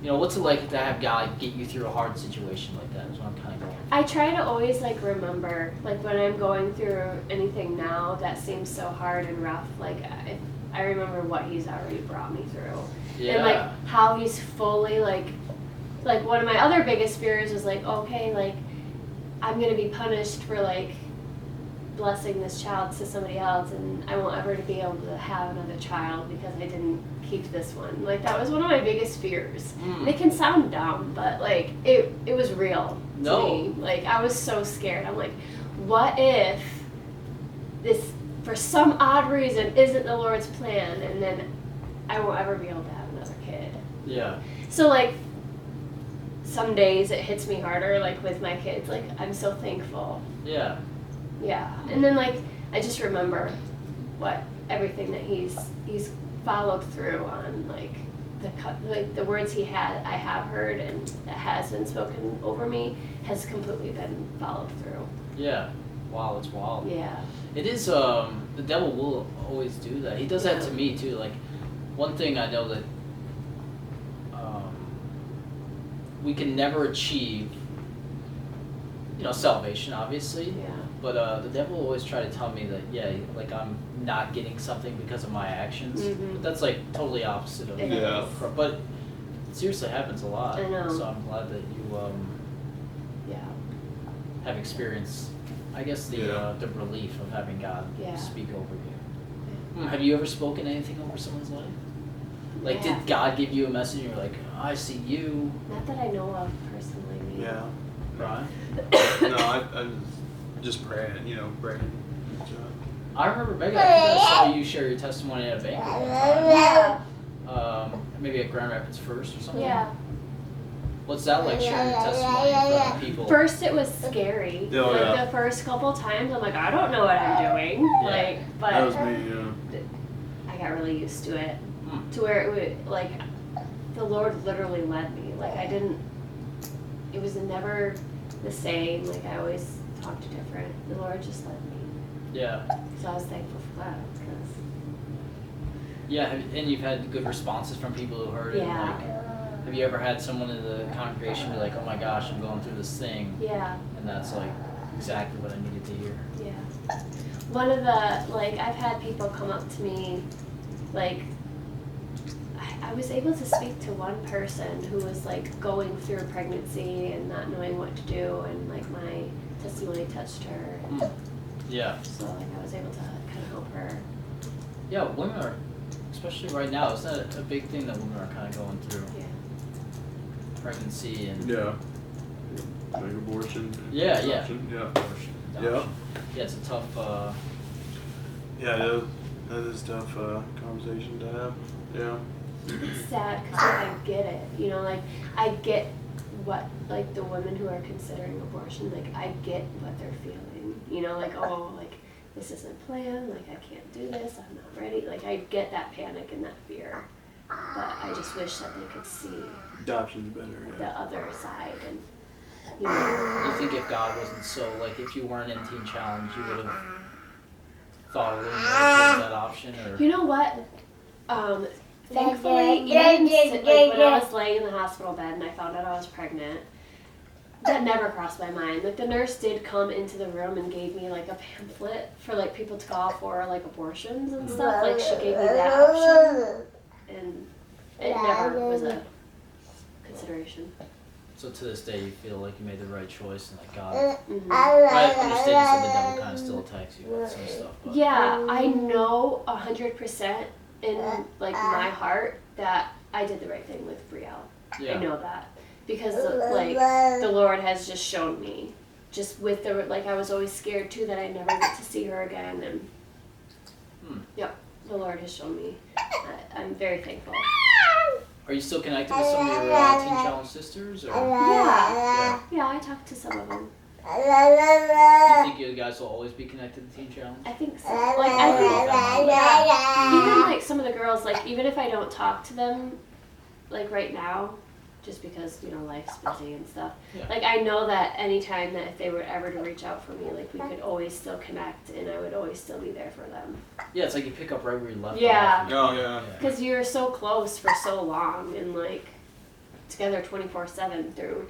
what's it like to have God get you through a hard situation like that? Is what I'm kind of going. I try to always like remember, like when I'm going through anything now that seems so hard and rough, like I remember what He's already brought me through. Yeah. And like how He's fully like one of my other biggest fears was like, okay, like I'm gonna be punished for like blessing this child to somebody else, and I won't ever be able to have another child because I didn't keep this one. Like that was one of my biggest fears. And it can sound dumb, but like it was real to me. Like I was so scared. I'm like, what if this for some odd reason isn't the Lord's plan, and then I won't ever be able to have another kid. Yeah. So like some days it hits me harder, like with my kids, like I'm so thankful. Yeah. Yeah. And then like I just remember everything that he's followed through on, like the words I have heard and that has been spoken over me has completely been followed through. Yeah. Wow, it's wild. Yeah. It is, the devil will always do that. He does that to me too. Like, one thing I know that we can never achieve, salvation, obviously. Yeah. But the devil will always try to tell me that, like I'm not getting something because of my actions. Mm-hmm. But that's like totally opposite of Yeah. But it seriously happens a lot. I know. So I'm glad that you have experienced, I guess, the relief of having God speak over you. Have you ever spoken anything over someone's life? Like, did God give you a message and you're like, I see you? Not that I know of personally. Maybe. Yeah. Brian? No, I just praying, praying. I remember, Megan, I think I saw you share your testimony at a banquet one time. Yeah. Maybe at Grand Rapids First or something? Yeah. What's that like, sharing your testimony in front of people? First it was scary. Oh, like the first couple times I'm like, I don't know what I'm doing. Yeah. Like, but That was me, I got really used to it. To where it would, like, the Lord literally led me. Like it was never the same. Like I always talked different. The Lord just led me. Yeah. So I was thankful for that. Cause Yeah, and you've had good responses from people who heard it. Yeah. Like, have you ever had someone in the congregation be like, oh my gosh, I'm going through this thing. Yeah. And that's like exactly what I needed to hear. Yeah. One of the, like, I've had people come up to me, like, I was able to speak to one person who was like going through pregnancy and not knowing what to do, and like my testimony touched her. And Yeah. so like I was able to kind of help her. Yeah, women are, especially right now, it's not a big thing that women are kind of going through. Yeah. Pregnancy and Yeah. Like abortion. Yeah. Adoption, yeah. abortion, adoption. Yeah, it's a tough. Yeah, that is tough conversation to have. Yeah. It's sad because like, I get it, like I get what, like the women who are considering abortion, like I get what they're feeling, like, oh, like this isn't planned, like I can't do this, I'm not ready, like I get that panic and that fear, but I just wish that they could see Adoption's better, the yeah. other side, and You think if God wasn't so, like if you weren't in Teen Challenge, you would have thought a little more towards that option, or? You know what? Thankfully, even like when I was laying in the hospital bed and I found out I was pregnant, that never crossed my mind. Like the nurse did come into the room and gave me like a pamphlet for like people to call for like abortions and stuff. Like she gave me that option, and it never was a consideration. So to this day, you feel like you made the right choice and like God. Mm-hmm. I understand you said the devil kind of still attacks you with some stuff. But. Yeah, I know 100% in like my heart that I did the right thing with Brielle. Yeah. I know that because like the Lord has just shown me, just with the like I was always scared too that I'd never get to see her again, and yep, the Lord has shown me. I'm very thankful. Are you still connected with some of your Teen Challenge sisters? Or? Yeah, I talked to some of them. you think you guys will always be connected to Teen Challenge? I think so. Like, I think, yeah. Even like some of the girls, like, even if I don't talk to them, like right now, just because, you know, life's busy and stuff. Yeah. Like, I know that anytime that if they were ever to reach out for me, like, we could always still connect and I would always still be there for them. Yeah, it's like you pick up right where you left Yeah. off. Oh yeah. Because you're so close for so long and, like, together 24/7 through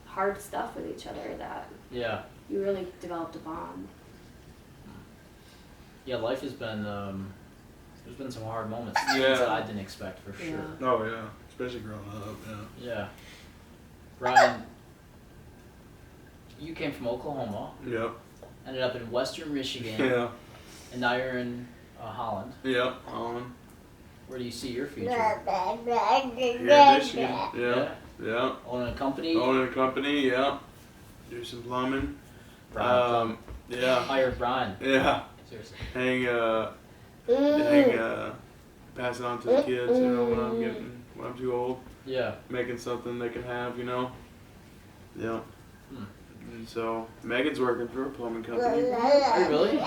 hard stuff with each other that Yeah. you really developed a bond. Yeah, life has been, there's been some hard moments. Yeah. Things that I didn't expect for sure. Yeah. Oh yeah. Especially growing up. Yeah. Yeah. Bryan, you came from Oklahoma, Yep. ended up in Western Michigan, Yeah. and now you're in Holland. Yep. On. Where do you see your future? Here in Michigan. Yeah. Yeah. Owning a company? Owning a company. Yeah. Do some plumbing. Bryan, Yeah. hire Bryan. Yeah. Seriously. Pass it on to the kids. You know, when I'm too old, Yeah. making something they can have. You know. Yeah. Hmm. And so Megan's working for a plumbing company. Are you really?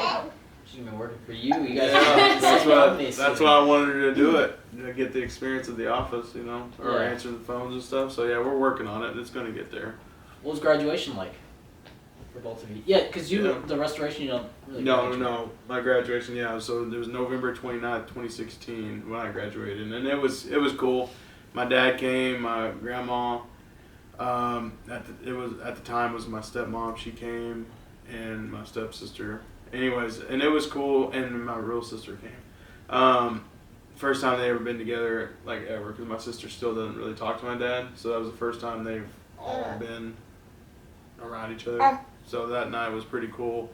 She's been working for you. You guys Yeah, are that's why I wanted her to do it. You know, get the experience of the office, you know, or Yeah. answering the phones and stuff. So yeah, we're working on it. It's gonna get there. What was graduation like for both of you? Yeah, because you, Yeah. the restoration, you don't really No, graduate. no, my graduation, yeah. So it was November 29th, 2016 when I graduated, and it was cool. My dad came, my grandma. At the time was my stepmom. She came, and my stepsister. Anyways, and it was cool, and my real sister came. First time they ever been together, like ever, because my sister still doesn't really talk to my dad, so that was the first time they've all been around each other. So that night was pretty cool.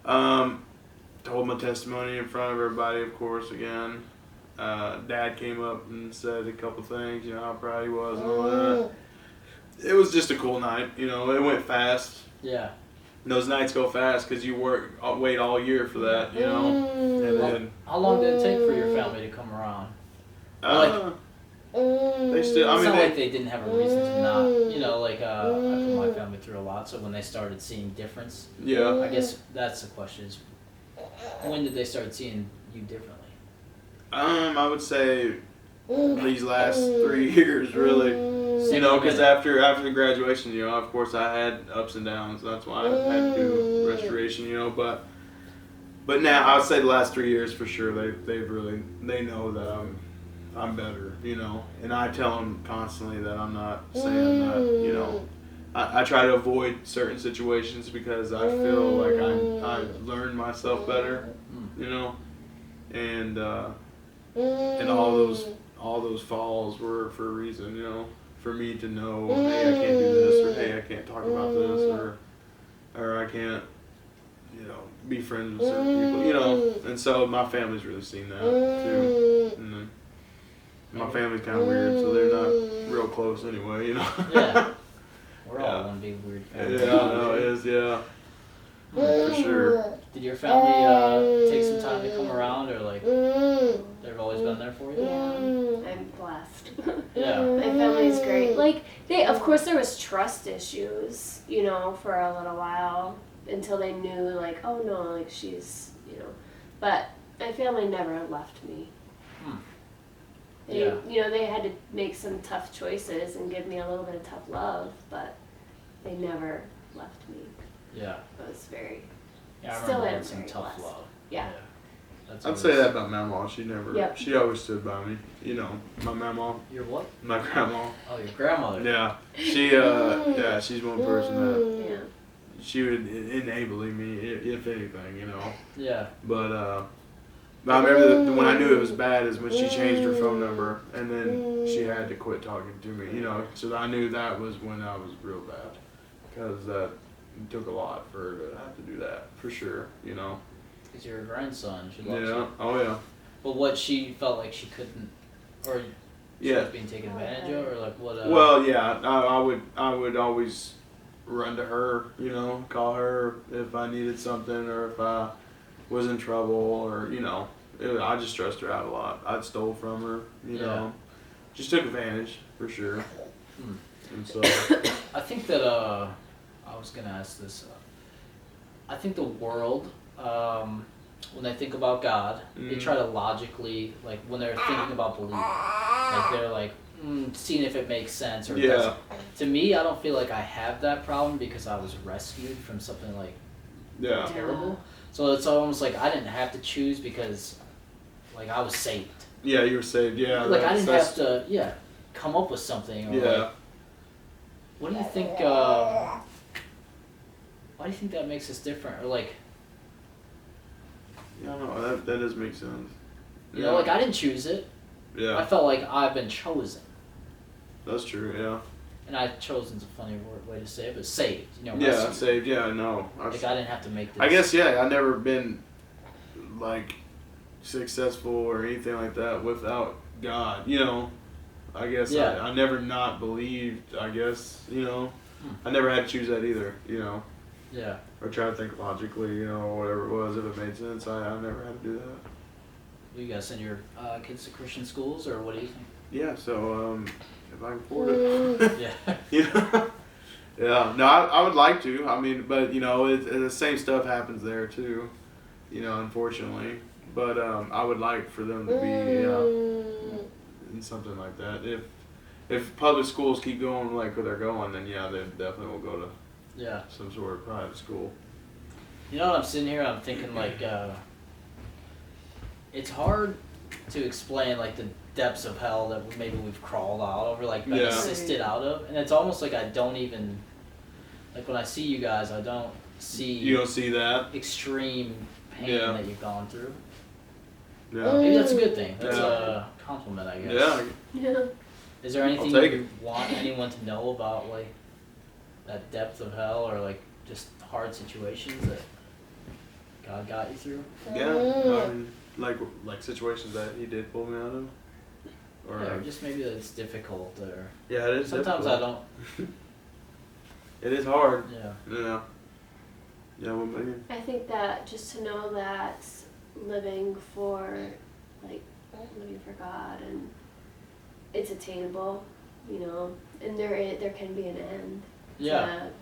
Told my testimony in front of everybody, of course, again. Dad came up and said a couple things, you know, how proud he was and all that. It was just a cool night, you know, it went fast. Yeah. Those nights go fast because you wait all year for that, you know. And then, How long did it take for your family to come around? they still, I It's mean, not like they didn't have a reason to not. You know, like I put my family through a lot, so when they started seeing difference, yeah. I guess that's the question: is when did they start seeing you differently? I would say these last 3 years, really. You know, because Same after the graduation, you know, of course I had ups and downs. That's why I had to do restoration, you know. But now I would say the last 3 years for sure. They know that I'm better, you know. And I tell them constantly that I'm not saying that, you know. I try to avoid certain situations because I feel like I learned myself better, you know. And all those falls were for a reason, you know. For me to know, hey, I can't do this, or hey, I can't talk about this, or I can't, you know, be friends with certain people, you know. And so my family's really seen that too. And then my family's kind of weird, so they're not real close anyway, you know. Yeah. We're all one big weird family. Yeah, I know it is. Yeah, for sure. Did your family take some time to come around, or like they've always been there for you? Yeah, I'm blessed. Yeah. My family's great. Like, of course there was trust issues, you know, for a little while until they knew, like, oh no, like she's, you know, but my family never left me. Yeah. You know, they had to make some tough choices and give me a little bit of tough love, but they never left me. Yeah. It was very, Yeah, I Still remember am had some very tough blessed. love. Yeah. That's I'd always, say that about my mom. Yep. She always stood by me. You know, my mama, Your what? my grandma. Oh, your grandmother. Yeah, she's one person that yeah. she would enable me, if anything, you know. Yeah. But I remember when I knew it was bad is when she changed her phone number and then she had to quit talking to me, you know. So I knew that was when I was real bad, because that took a lot for her to have to do that, for sure, you know. Because you're a grandson. She loves Yeah. you. Oh yeah. But what, she felt like she couldn't, or she Yeah. was being taken advantage of, or like what? Well, yeah, I would always run to her, you know, call her if I needed something or if I was in trouble, or, you know, I just stressed her out a lot. I'd stole from her, you know, just took advantage for sure. And so I think that I was gonna ask this. I think the world, when they think about God, they try to logically, like when they're thinking about belief, like they're like seeing if it makes sense or it doesn't. To me, I don't feel like I have that problem because I was rescued from something like terrible. So it's almost like I didn't have to choose because like I was saved. Yeah, you were saved. Yeah, like I didn't have to come up with something. Or like, what do you think? Why do you think that makes us different? Or like, I don't know. That does make sense. You know, like I didn't choose it. Yeah. I felt like I've been chosen. That's true. Yeah. And chosen's a funny way to say it, but saved. You know. Yeah, rescued. saved. Yeah, no. Like I didn't have to make this. I guess I've never been like successful or anything like that without God. You know. I guess I never not believed. I guess I never had to choose that either. You know. Yeah. Or try to think logically, or whatever it was, if it made sense. I never had to do that. Do you guys send your kids to Christian schools, or what do you think? Yeah, so if I can afford it. Yeah. Yeah. No, I would like to. I mean, but the same stuff happens there too. Unfortunately. But I would like for them to be in something like that. If public schools keep going like where they're going, then they definitely will go to some sort of private school. You know what I'm sitting here, I'm thinking like, it's hard to explain like the depths of hell that maybe we've crawled out over, like been assisted out of, and it's almost like I don't even, like when I see you guys, I don't see. You don't see that extreme pain that you've gone through. Yeah. Maybe that's a good thing. That's a compliment, I guess. Yeah. Is there anything you want anyone to know about like that depth of hell, or like just hard situations that God got you through? Yeah, I mean, like situations that He did pull me out of, or just maybe that it's difficult, or it is. Sometimes difficult. I don't. It is hard. Yeah. Yeah. What about you? I think that just to know that living for God, and it's attainable, and there can be an end.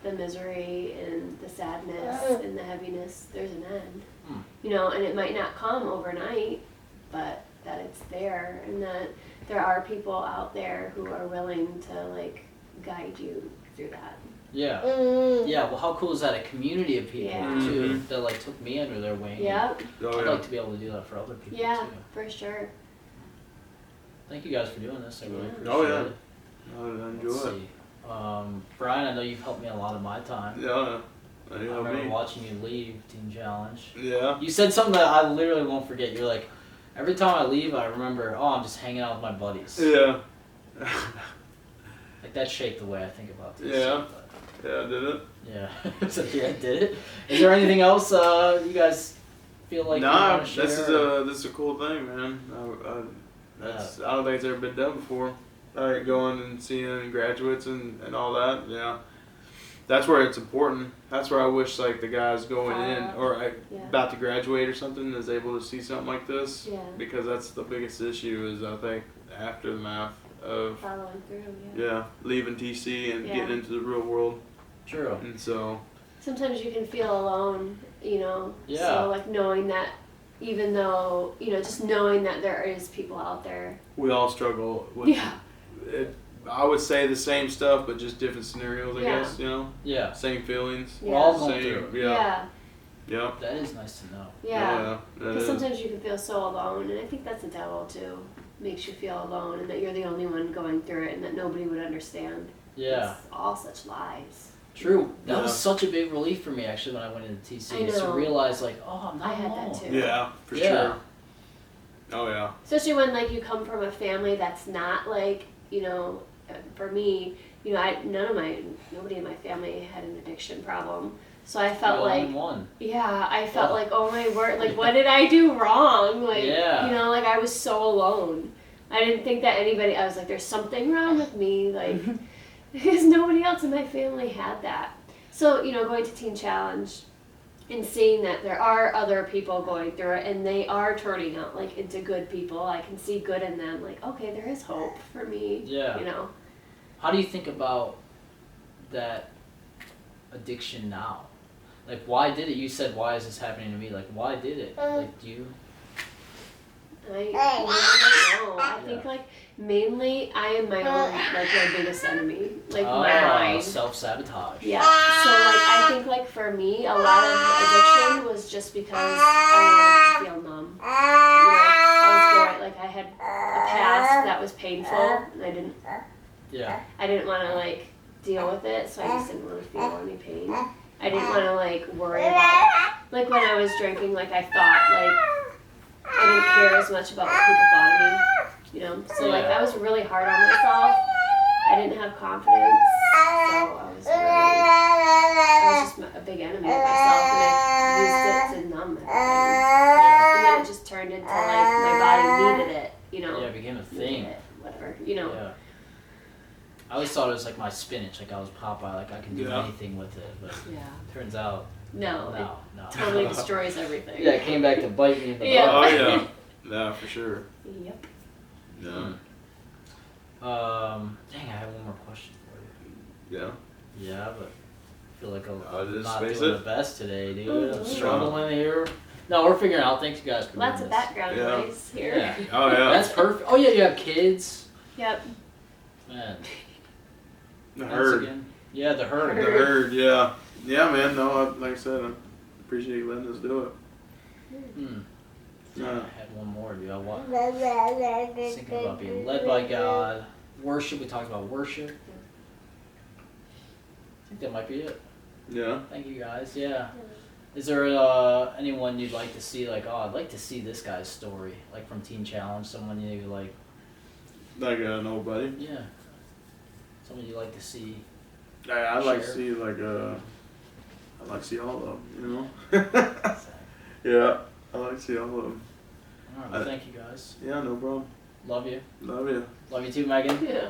The misery and the sadness and the heaviness, there's an end. And it might not come overnight, but that it's there, and that there are people out there who are willing to guide you through that. Yeah. Well, how cool is that? A community of people too that took me under their wing. Yeah. I'd like to be able to do that for other people too. For sure. Thank you guys for doing this. I really appreciate it. I enjoy Let's it. see. Brian, I know you've helped me a lot of my time. Yeah. I remember watching you leave Teen Challenge. Yeah. You said something that I literally won't forget. You're like, every time I leave, I remember, I'm just hanging out with my buddies. Yeah. Like that shaped the way I think about this. Yeah. Yeah, did it? Yeah. So, did it? Is there anything else you guys feel like you want to share? This is a cool thing, man. I don't think it's ever been done before. Going and seeing graduates and all that. Yeah. That's where it's important. That's where I wish the guys going in or about to graduate or something is able to see something like this. Yeah. Because that's the biggest issue is I think aftermath of following through. Leaving TC and getting into the real world. True. And so sometimes you can feel alone, Yeah. So knowing that, even though just knowing that there is people out there. We all struggle with. Yeah. I would say the same stuff, but just different scenarios. I guess Yeah. Same feelings. We're all going through it. Yeah. That is nice to know. Yeah. Because sometimes you can feel so alone, and I think that's the devil too. Makes you feel alone, and that you're the only one going through it, and that nobody would understand. Yeah. It's all such lies. True. That was such a big relief for me actually when I went into TC. Is to realize I'm not I had alone. that too. Yeah, for sure. Oh yeah. Especially when you come from a family that's not for me, nobody in my family had an addiction problem. So I felt I felt oh my word, what did I do wrong? I was so alone. I didn't think that I was there's something wrong with me, because nobody else in my family had that. So, going to Teen Challenge and seeing that there are other people going through it and they are turning out into good people. I can see good in them. Okay, there is hope for me. Yeah. How do you think about that addiction now? Like, why did it? You said, why is this happening to me? Like, why did it? Like, do you? I don't know. I think like mainly I am my own like my biggest enemy. Like my mind. Self-sabotage. Yeah. So like I think like for me a lot of addiction was just because I wanted to feel numb. You know, I was going like I had a past that was painful and I didn't want to like deal with it, so I just didn't want to feel any pain. I didn't want to like worry about like when I was drinking, like I thought like I didn't care as much about what people thought of me, you know. So like I was really hard on myself. I didn't have confidence, so I was just a big enemy of myself, and I used it to numb everything. And then it just turned into like my body needed it, you know. Yeah, it became a thing. It, whatever, you know. Yeah. I always thought it was like my spinach, like I was Popeye, like I can do anything with it, but turns out no. No. Totally destroys everything. Yeah, it came back to bite me in the butt. Oh yeah, yeah, for sure. Yep. Yeah. Dang, I have one more question for you. Yeah. Yeah, but I feel like I'm just not face doing it. the best today, dude. I'm struggling here. No, we're figuring out. Thanks, you guys, for Lots doing of this. background noise here. Yeah. Oh yeah. That's perfect. Oh yeah, you have kids. Yep. Man. The Once herd. again. Yeah, the herd. The herd. Yeah. Yeah, man. No, like I said, I appreciate you letting us do it. I had one more, dude. I was thinking about being led by God. Worship. We talked about worship. I think that might be it. Yeah. Thank you, guys. Yeah. Is there anyone you'd like to see? Like, oh, I'd like to see this guy's story, like from Teen Challenge. Someone you like. Like nobody. Yeah. Someone you like to see. I'd like to Share. see I'd like to see all of them. You know. Yeah. I'd like to see all of them. All right. Well, thank you, guys. Yeah. No problem. Love you. Love you. Love you too, Megan. Yeah.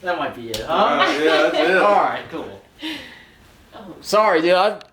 That might be it, huh? Yeah, that's it. All right, cool. Oh. Sorry, dude.